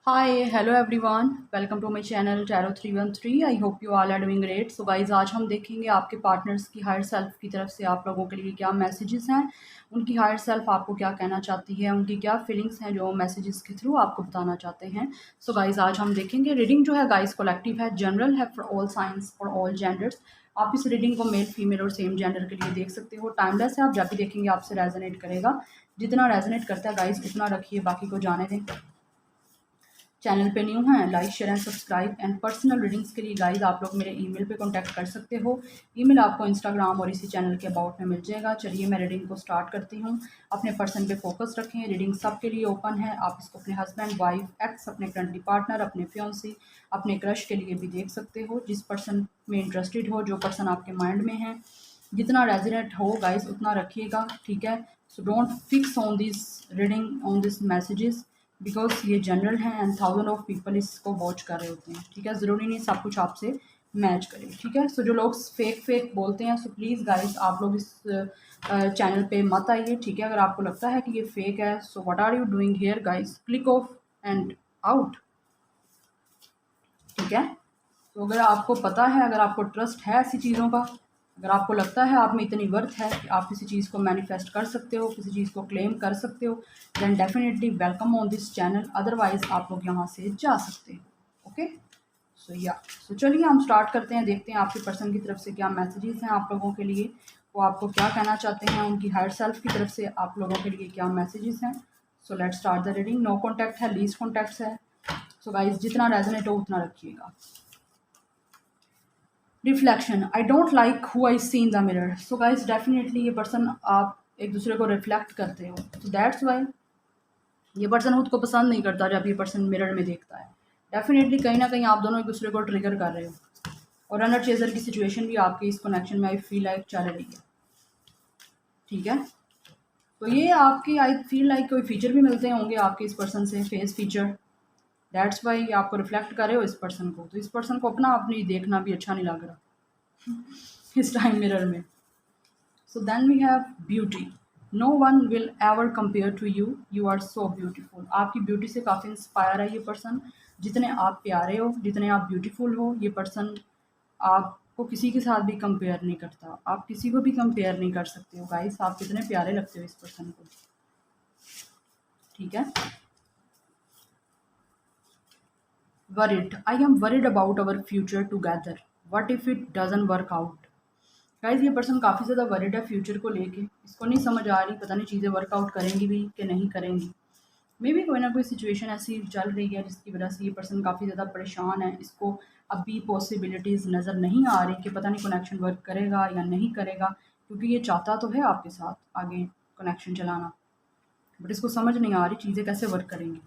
Hi hello everyone, welcome to my channel tarot 313। I hope you all are doing great. So guys, आज हम देखेंगे आपके partners की higher self की तरफ से आप लोगों के लिए क्या मैसेजेस हैं, उनकी हायर सेल्फ आपको क्या कहना चाहती है, उनकी क्या फीलिंग्स हैं जो मैसेजेस के थ्रू आपको बताना चाहते हैं। सो गाइज, आज हम देखेंगे। रीडिंग जो है गाइज कलेक्टिव है, जनरल है, for all science, for all genders. आप इस रीडिंग को मेल फीमेल और सेम जेंडर के लिए देख सकते हो। टाइमलेस है, आप जब भी देखेंगे आपसे रेजोनेट करेगा। जितना रेजोनेट करता है गाइज उतना रखिए, बाकी को जाने दें। चैनल पे न्यू हैं, like share and subscribe. And personal readings के लिए गाइज आप लोग मेरे ईमेल पे कांटेक्ट कर सकते हो। ईमेल आपको इंस्टाग्राम और इसी चैनल के अबाउट में मिल जाएगा। चलिए मैं रीडिंग को स्टार्ट करती हूँ। अपने पर्सन पे फोकस रखें। रीडिंग सबके लिए ओपन है। आप इसको अपने हस्बैंड, वाइफ, एक्स, अपने फ्रेंडली पार्टनर, अपने फियोंसी, अपने क्रश के लिए भी देख सकते हो। जिस पर्सन में इंटरेस्टेड हो, जो पर्सन आपके माइंड में है, जितना रेजिनेट हो गाइज उतना रखिएगा, ठीक है। So don't fix on this reading, on this messages, because ये जनरल है एंड थाउजेंड ऑफ पीपल इसको वॉच कर रहे होते हैं, ठीक है। ज़रूरी नहीं सब कुछ आपसे मैच करे, ठीक है। सो जो लोग फेक बोलते हैं, सो प्लीज़ गाइस आप लोग इस चैनल पे मत आइए, ठीक है। अगर आपको लगता है कि ये फेक है, so what are you doing here guys, click off and out, ठीक है। तो अगर आपको पता है, अगर आपको ट्रस्ट है ऐसी चीज़ों का, अगर आपको लगता है आप में इतनी वर्थ है कि आप किसी चीज़ को मैनिफेस्ट कर सकते हो, किसी चीज़ को क्लेम कर सकते हो, then definitely welcome on this channel. Otherwise आप लोग यहाँ से जा सकते हो, ओके। सो चलिए हम स्टार्ट करते हैं, देखते हैं आपके पर्सन की तरफ से क्या मैसेजेस हैं आप लोगों के लिए, वो आपको क्या कहना चाहते हैं, उनकी हायर सेल्फ की तरफ से आप लोगों के लिए क्या मैसेजेस हैं। So let's start the reading. No contact है, लीस्ट कॉन्टैक्ट्स है। सो गाइज, जितना रेजोनेट हो उतना रखिएगा। Reflection, I don't like who I see in the mirror. So guys, definitely ये पर्सन, आप एक दूसरे को रिफ्लेक्ट करते हो, तो दैट्स वाई ये पर्सन खुद को पसंद नहीं करता जब ये पर्सन मिरर में देखता है। डेफिनेटली कहीं ना कहीं आप दोनों एक दूसरे को ट्रिगर कर रहे हो, और अंडर चेजर की सिचुएशन भी आपकी इस कनेक्शन में आई फील लाइक चल रही है, ठीक है। तो ये आपकी आई फील लाइक कोई फीचर भी मिलते होंगे आपके इस पर्सन से, फेस फीचर। दैट्स वाई आपको रिफ्लेक्ट कर रहे हो इस पर्सन को, तो इस पर्सन को अपना अपनी देखना भी अच्छा नहीं लग रहा इस टाइम मिरर में। So then we have beauty. No one will ever compare to you. You are so beautiful. आपकी ब्यूटी से काफ़ी इंस्पायर है ये पर्सन। जितने आप प्यारे हो, जितने आप ब्यूटीफुल हो, ये पर्सन आपको किसी के साथ भी कंपेयर नहीं करता। आप किसी को भी कंपेयर नहीं कर सकते हो गाइस। आप कितने प्यारे लगते हो इस पर्सन को, ठीक है। Worried. I am worried about our future together. What if it doesn't work out? Guys, ये पर्सन काफ़ी ज़्यादा वरिड है फ्यूचर को लेके। इसको नहीं समझ आ रही, पता नहीं चीज़ें वर्कआउट करेंगी भी कि नहीं करेंगी। मे बी कोई ना कोई सिचुएशन ऐसी चल रही है जिसकी वजह से ये पर्सन काफ़ी ज़्यादा परेशान है। इसको अभी पॉसिबिलिटीज़ नज़र नहीं आ रही कि पता नहीं कनेक्शन वर्क करेगा या नहीं करेगा, क्योंकि ये चाहता तो है आपके साथ आगे कनेक्शन चलाना, बट इसको समझ नहीं आ रही चीज़ें कैसे वर्क करेंगी।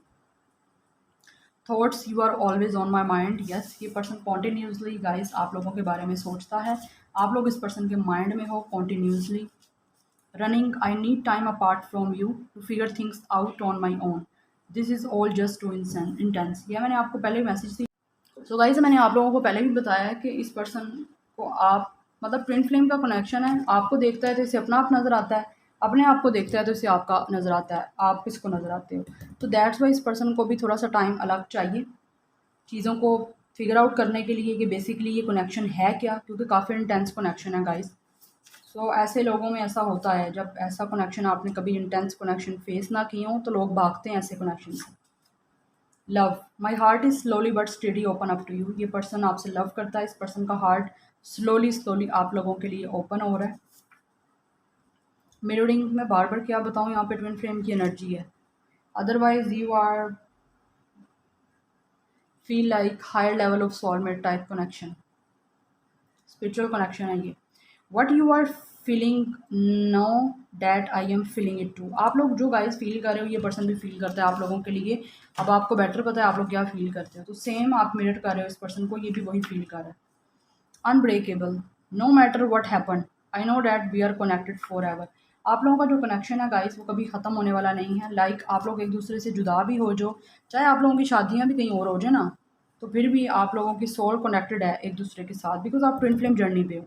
Thoughts, you are always on my mind. Yes, ये पर्सन कॉन्टीन्यूसली गाइस आप लोगों के बारे में सोचता है। आप लोग इस पर्सन के माइंड में हो continuously. Running, I need time apart from you to figure things out on my own. This is all just too intense. यह मैंने आपको पहले मैसेज दी। सो गाइस, मैंने आप लोगों को पहले भी बताया है कि इस पर्सन को आप, मतलब ट्विन फ्लेम का कनेक्शन है। आपको देखता है तो इसे अपना आप नज़र आता है, अपने आप को देखता है तो इसे आपका नज़र आता है, आप किसको नज़र आते हो। तो दैट्स वाई इस पर्सन को भी थोड़ा सा टाइम अलग चाहिए चीज़ों को फिगर आउट करने के लिए कि बेसिकली ये कनेक्शन है क्या, क्योंकि काफ़ी इंटेंस कनेक्शन है गाइस। सो ऐसे लोगों में ऐसा होता है, जब ऐसा कनेक्शन आपने कभी इंटेंस कनेक्शन फेस ना किए हो तो लोग भागते हैं ऐसे कनेक्शन से। Love, my heart is slowly but steady open up to you. ये पर्सन आपसे लव करता है। इस पर्सन का हार्ट स्लोली स्लोली आप लोगों के लिए ओपन हो रहा है। मिररिंग में बार बार क्या बताऊँ, यहाँ पे ट्विन फ्लेम की एनर्जी है। Otherwise you are feel like higher level of soulmate type connection, spiritual connection है ये। What you are feeling know that I am feeling it too. आप लोग जो गाइस फील कर रहे हो ये पर्सन भी फील करता है आप लोगों के लिए। अब आपको बेटर पता है आप लोग क्या फील करते हो, तो सेम आप मिरर कर रहे हो इस पर्सन को, ये भी वही फील कर रहा है। Unbreakable, no matter what happen, I know that we are connected forever. आप लोगों का जो कनेक्शन है गाइस वो कभी ख़त्म होने वाला नहीं है। लाइक आप लोग एक दूसरे से जुदा भी हो जो, चाहे आप लोगों की शादियाँ भी कहीं और हो जाए ना, तो फिर भी आप लोगों की सोल कनेक्टेड है एक दूसरे के साथ, बिकॉज आप ट्विन फ्लेम जर्नी पे हो।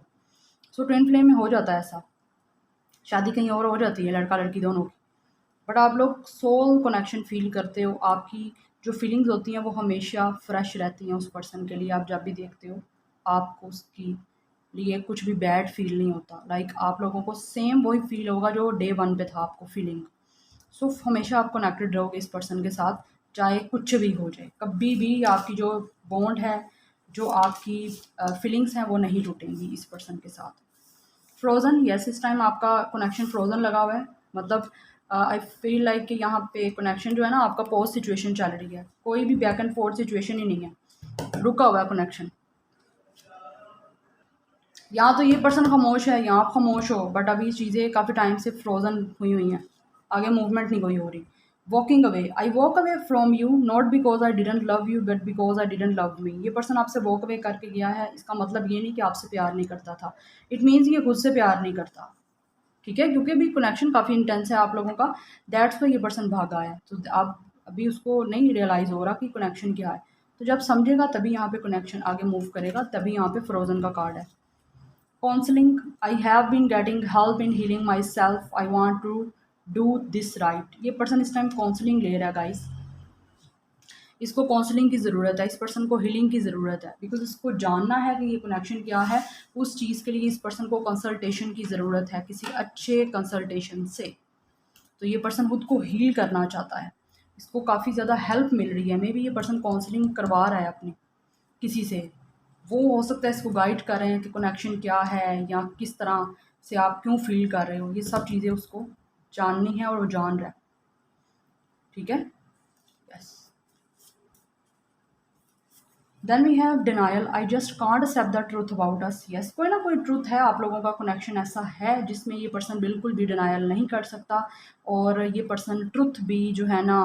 सो ट्विन फ्लेम में हो जाता है ऐसा, शादी कहीं और हो जाती है लड़का लड़की दोनों की, बट आप लोग सोल कनेक्शन फ़ील करते हो। आपकी जो फीलिंग्स होती हैं वो हमेशा फ्रेश रहती हैं उस पर्सन के लिए। आप जब भी देखते हो आपको उसकी लिए कुछ भी बैड फील नहीं होता। लाइक आप लोगों को सेम वही फील होगा जो डे वन पे था आपको फीलिंग। सो हमेशा आप कनेक्टेड रहोगे इस पर्सन के साथ, चाहे कुछ भी हो जाए। कभी भी आपकी जो बॉन्ड है, जो आपकी फीलिंग्स हैं, वो नहीं टूटेंगी इस पर्सन के साथ। फ्रोज़न, यस, इस टाइम आपका कनेक्शन फ्रोज़न लगा हुआ है। मतलब आई फील लाइक कि यहाँ पे कनेक्शन जो है ना आपका पॉज सिचुएशन चल रही है। कोई भी बैक एंड फोर्थ सिचुएशन ही नहीं है, रुका हुआ है कनेक्शन। या तो ये पर्सन खामोश है या आप खामोश हो, बट अभी चीज़ें काफ़ी टाइम से फ्रोज़न हुई हुई हैं, आगे मूवमेंट नहीं कोई हो रही। Walking away, I walk away from you not because I didn't love you but because I didn't love me. ये पर्सन आपसे वॉक अवे करके गया है, इसका मतलब ये नहीं कि आपसे प्यार नहीं करता था। इट मीन्स ये खुद से प्यार नहीं करता, ठीक है, क्योंकि अभी कनेक्शन काफ़ी इंटेंस है आप लोगों का। दैट्स वाई ये पर्सन भागा है। तो आप अभी उसको नहीं रियलाइज़ हो रहा कि कनेक्शन क्या है। तो जब समझेगा तभी यहाँ पे कनेक्शन आगे मूव करेगा, तभी यहाँ पे फ्रोज़न का कार्ड है। Counselling, I have been getting help in healing myself, I want to do this right. ये पर्सन इस टाइम काउंसलिंग ले रहा है गाइस। इसको काउंसलिंग की ज़रूरत है, इस पर्सन को हीलिंग की ज़रूरत है, बिकॉज इसको जानना है कि ये कनेक्शन क्या है। उस चीज़ के लिए इस पर्सन को कंसल्टेशन की ज़रूरत है, किसी अच्छे कंसल्टेशन से। तो ये पर्सन खुद को हील करना चाहता है, इसको काफ़ी ज़्यादा हेल्प मिल रही है। मे बी ये पर्सन काउंसलिंग करवा रहा है अपनी किसी से, वो हो सकता है इसको गाइड कर रहे हैं कि कनेक्शन क्या है या किस तरह से आप क्यों फील कर रहे हो। ये सब चीज़ें उसको जाननी है और वो जान रहा है, ठीक है। Yes, then we have denial, I just can't accept the truth about us. Yes, कोई ना कोई ट्रूथ है आप लोगों का कनेक्शन ऐसा है जिसमें ये पर्सन बिल्कुल भी डिनायल नहीं कर सकता, और ये पर्सन ट्रूथ भी जो है ना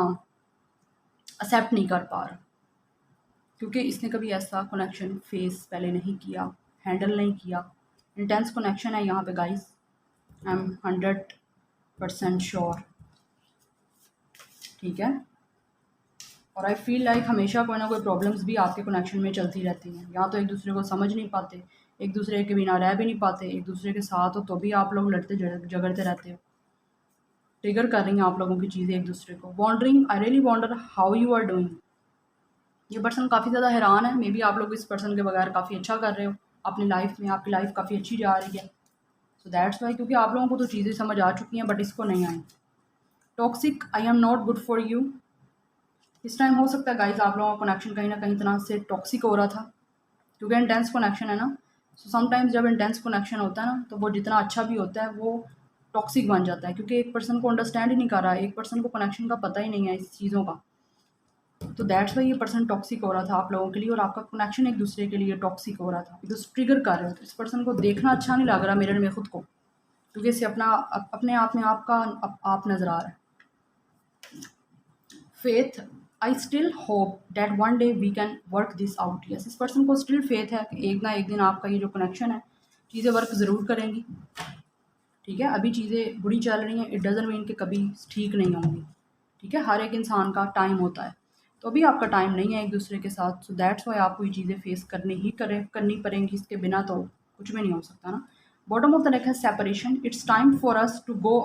एक्सेप्ट नहीं कर पा रहा, क्योंकि इसने कभी ऐसा कनेक्शन फेस पहले नहीं किया, हैंडल नहीं किया। इंटेंस कनेक्शन है यहाँ पे गाइस, आई एम 100% श्योर, ठीक है। और आई फील लाइक हमेशा कोई ना कोई प्रॉब्लम्स भी आपके कनेक्शन में चलती रहती हैं। या तो एक दूसरे को समझ नहीं पाते, एक दूसरे के बिना रह भी नहीं पाते, एक दूसरे के साथ हो तो भी आप लोग लड़ते झगड़ते रहते हो। ट्रिगर कर रही हैं आप लोगों की चीज़ें एक दूसरे को। Wondering, I really wonder how you are doing. ये पर्सन काफ़ी ज़्यादा हैरान है। मे बी आप लोग इस पर्सन के बगैर काफ़ी अच्छा कर रहे हो अपनी लाइफ में, आपकी लाइफ काफ़ी अच्छी जा रही है। सो दैट्स वाई, क्योंकि आप लोगों को तो चीज़ें समझ आ चुकी हैं बट इसको नहीं आई। Toxic, I am not good for you. इस टाइम हो सकता है गाइज आप लोगों का कनेक्शन कहीं ना कहीं तरह से टॉक्सिक हो रहा था, क्योंकि इंटेंस कनेक्शन है ना। सो समटाइम्स जब इंटेंस कनेक्शन होता है ना तो वो जितना अच्छा भी होता है वो टॉक्सिक बन जाता है, क्योंकि एक पर्सन को अंडरस्टैंड ही नहीं कर रहा है, एक पर्सन को कनेक्शन का पता ही नहीं है इस चीज़ों का। तो दैट्स वाई ये पर्सन टॉक्सिक हो रहा था आप लोगों के लिए, और आपका कनेक्शन एक दूसरे के लिए टॉक्सिक हो रहा था, बिकॉज ट्रिगर कर रहे हो। तो इस पर्सन को देखना अच्छा नहीं लग रहा मिरर में खुद को, क्योंकि इससे अपने आप में आपका आप नज़र आ रहा है। Faith, I still hope that one day we can work this out. Yes, इस पर्सन को स्टिल फेथ है कि एक ना एक दिन आपका ये जो कनेक्शन है चीज़ें वर्क ज़रूर करेंगी, ठीक है। अभी चीज़ें बुरी चल रही हैं, इट डज़ंट मीन कि कभी ठीक नहीं होंगी, ठीक है। हर एक इंसान का टाइम होता है, तो अभी आपका टाइम नहीं है एक दूसरे के साथ। सो दैट्स वाई आपको ये चीज़ें फेस करनी पड़ेंगी, इसके बिना तो कुछ भी नहीं हो सकता ना। बॉटम ऑफ द डेक है separation, it's time for us to go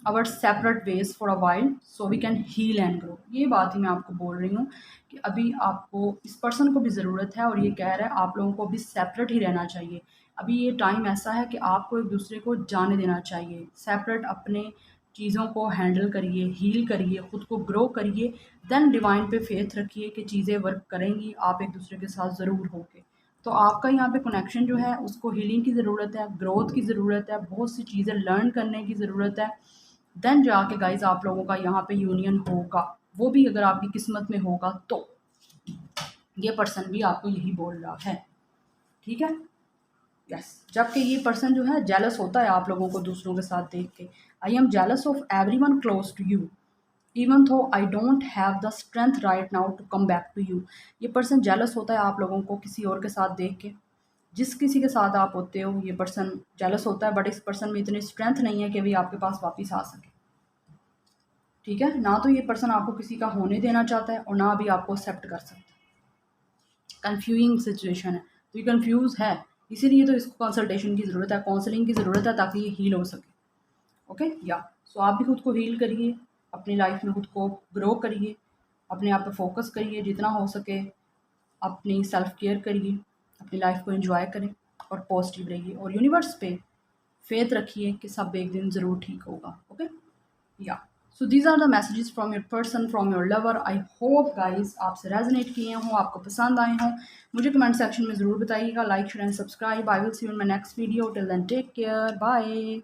our separate ways for a while so we can heal and grow. ये बात ही मैं आपको बोल रही हूँ कि अभी आपको इस पर्सन को भी ज़रूरत है, और ये कह रहा है आप लोगों को अभी सेपरेट ही रहना चाहिए। अभी ये टाइम ऐसा है कि आपको एक दूसरे को जाने देना चाहिए, सेपरेट अपने चीज़ों को हैंडल करिए, हील करिए, ख़ुद को ग्रो करिए, देन डिवाइन पे फेथ रखिए कि चीज़ें वर्क करेंगी, आप एक दूसरे के साथ ज़रूर होंगे। तो आपका यहाँ पे कनेक्शन जो है उसको हीलिंग की ज़रूरत है, ग्रोथ की ज़रूरत है, बहुत सी चीज़ें लर्न करने की ज़रूरत है। देन जाके गाइज आप लोगों का यहाँ पे यूनियन होगा, वो भी अगर आपकी किस्मत में होगा तो। ये पर्सन भी आपको यही बोल रहा है, ठीक है। यस, जबकि ये पर्सन जो है जेलस होता है आप लोगों को दूसरों के साथ देख के। I am jealous of everyone close to you even though I don't have the strength right now to come back to you. ये पर्सन जेलस होता है आप लोगों को किसी और के साथ देख के। जिस किसी के साथ आप होते हो ये पर्सन जेलस होता है, बट इस पर्सन में इतनी स्ट्रेंथ नहीं है कि भी आपके पास वापस आ सके, ठीक है ना। तो ये पर्सन आपको किसी का होने देना चाहता है और ना भी आपको एक्सेप्ट कर सकता है। कन्फ्यूजिंग सिचुएशन है, तो ये कन्फ्यूज़ है, इसीलिए तो इसको कंसल्टेशन की ज़रूरत है, काउंसलिंग की ज़रूरत है, ताकि ये हील हो सके। ओके या सो आप भी खुद को हील करिए, अपनी लाइफ में खुद को ग्रो करिए, अपने आप पे फोकस करिए जितना हो सके, अपनी सेल्फ केयर करिए, अपनी लाइफ को एंजॉय करें और पॉजिटिव रहिए और यूनिवर्स पे फेथ रखिए कि सब एक दिन ज़रूर ठीक होगा। Okay, yeah so these are the messages from your person, from your lover. I hope guys आपसे रेजोनेट किए हों, आपको पसंद आए हों। मुझे कमेंट सेक्शन में ज़रूर बताइएगा। Like share and subscribe. I will see you in my next video. Till then take care, bye.